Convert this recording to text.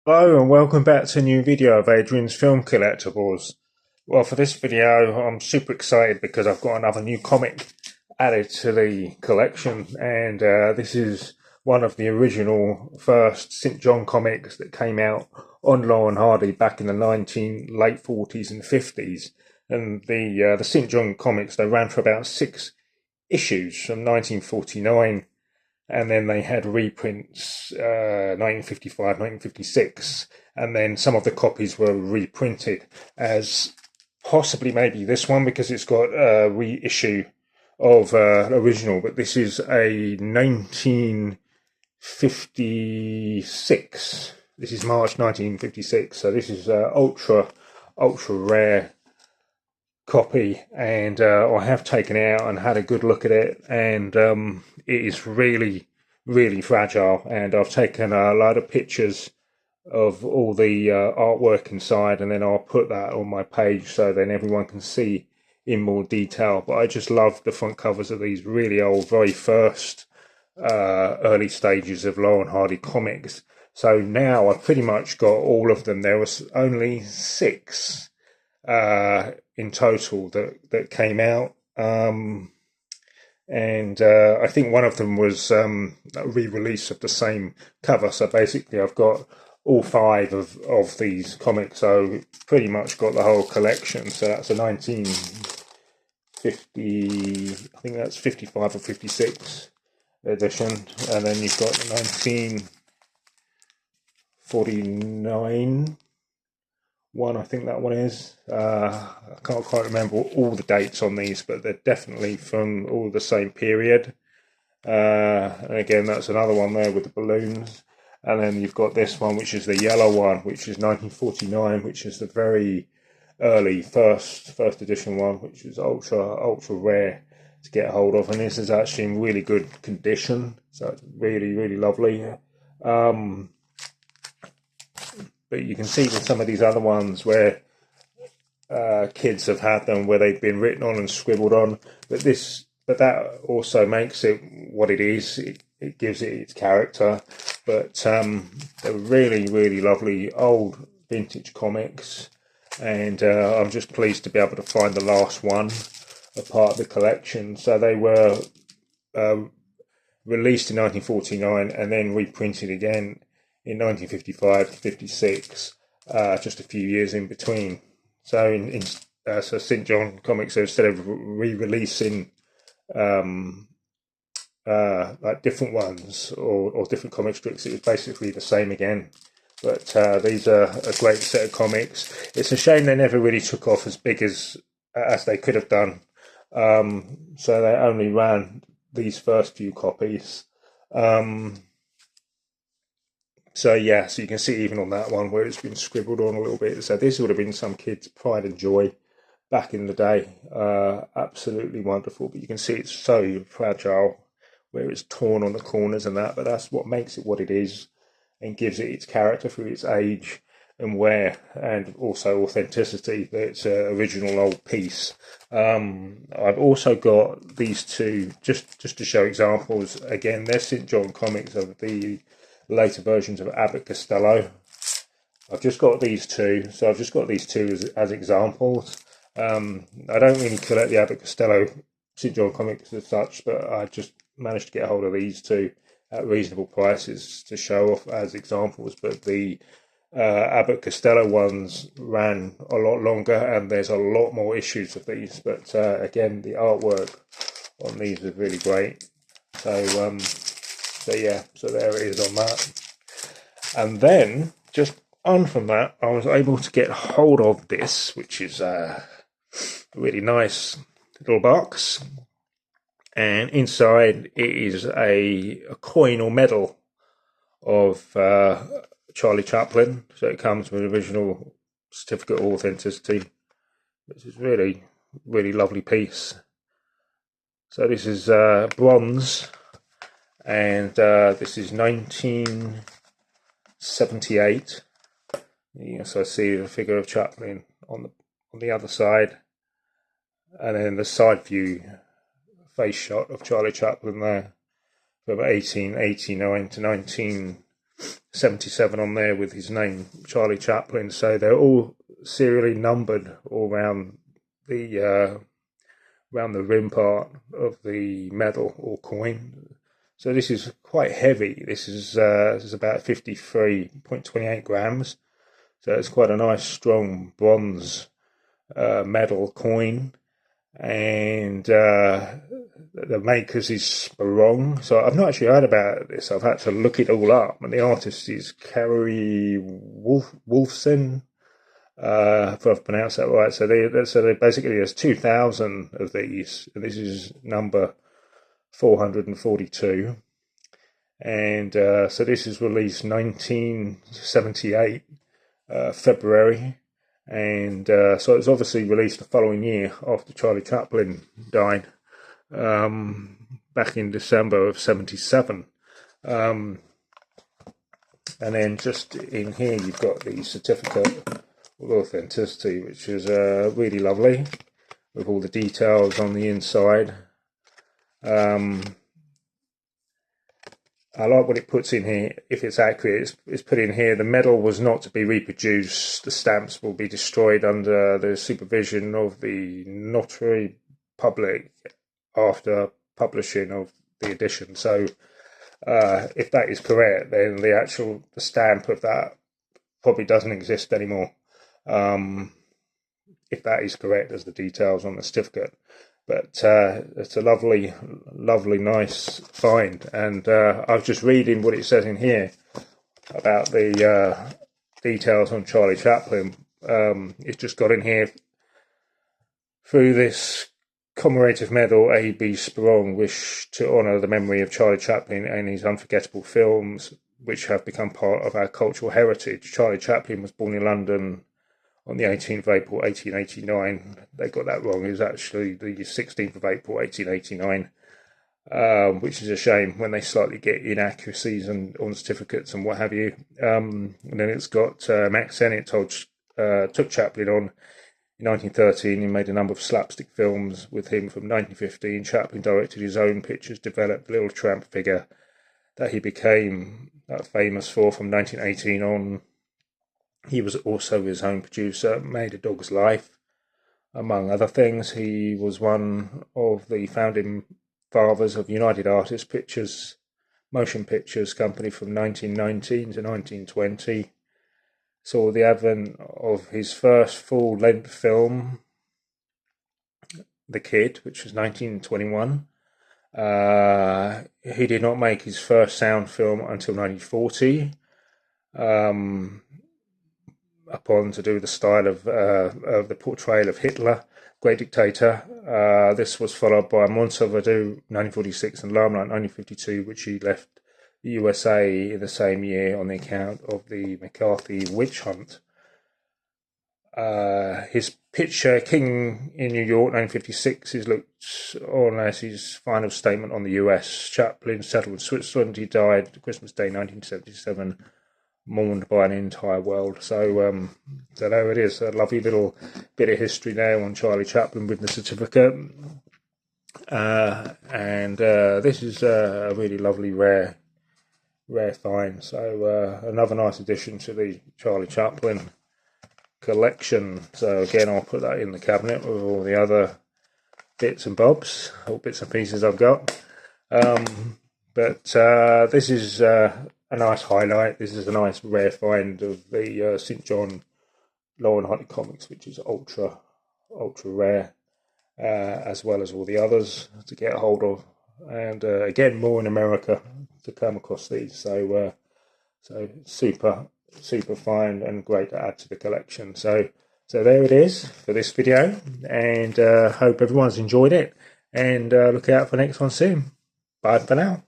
Hello and welcome back to a new video of Adrian's Film Collectibles. Well, for this video, I'm super excited because I've got another new comic added to the collection, and this is one of the original first St. John comics that came out on Laurel and Hardy back in the late 40s and 50s. And the St. John comics, they ran for about 6 issues from 1949, and then they had reprints 1955, 1956, and then some of the copies were reprinted as possibly maybe this one because it's got a reissue of original, but this is a 1956. This is March 1956, so this is ultra rare copy, and I have taken it out and had a good look at it, and it is really fragile. And I've taken a load of pictures of all the artwork inside, and then I'll put that on my page so then everyone can see in more detail. But I just love the front covers of these really old, very first early stages of Laurel and Hardy comics. So now I've pretty much got all of them. There was only 6 in total that came out. And I think one of them was a re-release of the same cover. So basically, I've got all 5 of these comics. So pretty much got the whole collection. So that's a 1950, I think that's 55 or 56 edition, and then you've got the 1949 one, I think that one is. I can't quite remember all the dates on these, but they're definitely from all the same period. And again, that's another one there with the balloons. And then you've got this one, which is the yellow one, which is 1949, which is the very early first edition one, which is ultra rare to get hold of. And this is actually in really good condition, so it's really lovely. But you can see with some of these other ones where kids have had them, where they've been written on and scribbled on. But that also makes it what it is. It gives it its character. But they're really lovely old vintage comics, and I'm just pleased to be able to find the last one, a part of the collection. So they were released in 1949 and then reprinted again in 1955 to 56, just a few years in between. So so St. John Comics, so instead of re-releasing like different ones or different comic strips, it was basically the same again. But these are a great set of comics. It's a shame they never really took off as big as they could have done. So they only ran these first few copies. So yeah, so you can see even on that one where it's been scribbled on a little bit. So this would have been some kids' pride and joy back in the day. Absolutely wonderful. But you can see it's so fragile where it's torn on the corners and that. But that's what makes it what it is and gives it its character through its age and wear, and also authenticity. It's an original old piece. I've also got these two just to show examples. Again, they're St. John comics of the later versions of Abbott Costello. I've just got these two, so I've just got these two as examples. I don't really collect the Abbott Costello St. John comics as such, but I just managed to get a hold of these two at reasonable prices to show off as examples. But the Abbott Costello ones ran a lot longer, and there's a lot more issues of these. But again, the artwork on these is really great. So yeah, so there it is on that. And then just on from that, I was able to get hold of this, which is a really nice little box. And inside it is a coin or medal of Charlie Chaplin. So it comes with an original certificate of authenticity, which is really lovely piece. So this is bronze, and this is 1978. So I see the figure of Chaplin on the other side, and then the side view face shot of Charlie Chaplin there from 1889 to 19 77 on there with his name, Charlie Chaplin. So they're all serially numbered all around the rim part of the medal or coin. So this is quite heavy. This is about 53.28 grams. So it's quite a nice strong bronze medal coin. And the makers is Sperong. So I've not actually heard about this. I've had to look it all up. And the artist is Carrie Wolfson. If I've pronounced that right. So they basically there's 2,000 of these, and this is number 442. And so this is released 1978 February, and so it was obviously released the following year after Charlie Chaplin died, back in December of 77. And then just in here you've got the certificate of authenticity, which is really lovely with all the details on the inside. I like what it puts in here. If it's accurate, it's put in here: the medal was not to be reproduced. The stamps will be destroyed under the supervision of the notary public after publishing of the edition. So if that is correct, then the stamp of that probably doesn't exist anymore. If that is correct as the details on the certificate. But it's a lovely, nice find. And I was just reading what it says in here about the details on Charlie Chaplin. It's just got in here: through this commemorative medal, A.B. Sperong wish to honour the memory of Charlie Chaplin and his unforgettable films, which have become part of our cultural heritage. Charlie Chaplin was born in London on the 18th of April 1889. They got that wrong. It was actually the 16th of April 1889, which is a shame when they slightly get inaccuracies on certificates and what have you. And then it's got Max Sennett took Chaplin on in 1913. He made a number of slapstick films with him from 1915. Chaplin directed his own pictures, developed the little tramp figure that he became famous for from 1918 on. He was also his own producer, made A Dog's Life, among other things. He was one of the founding fathers of United Artists Pictures, Motion Pictures Company from 1919 to 1920. Saw the advent of his first full-length film, The Kid, which was 1921. He did not make his first sound film until 1940. Upon to do the style of the portrayal of Hitler, great dictator. This was followed by Monster Voodoo 1946 and Limelight 1952, which he left the USA in the same year on the account of the McCarthy witch hunt. His picture King in New York 1956 is looked on as his final statement on the US. Chaplin settled in Switzerland. He died Christmas Day 1977. Mourned by an entire world. So there it is, a lovely little bit of history there on Charlie Chaplin with the certificate. And this is a really lovely rare find. So another nice addition to the Charlie Chaplin collection. So again, I'll put that in the cabinet with all the other bits and bobs, all bits and pieces I've got. But this is a nice highlight. This is a nice rare find of the St. John Laurel Hunting comics, which is ultra rare, as well as all the others to get a hold of. And again, more in America to come across these. So super find and great to add to the collection. So there it is for this video, and hope everyone's enjoyed it. And look out for the next one soon. Bye for now.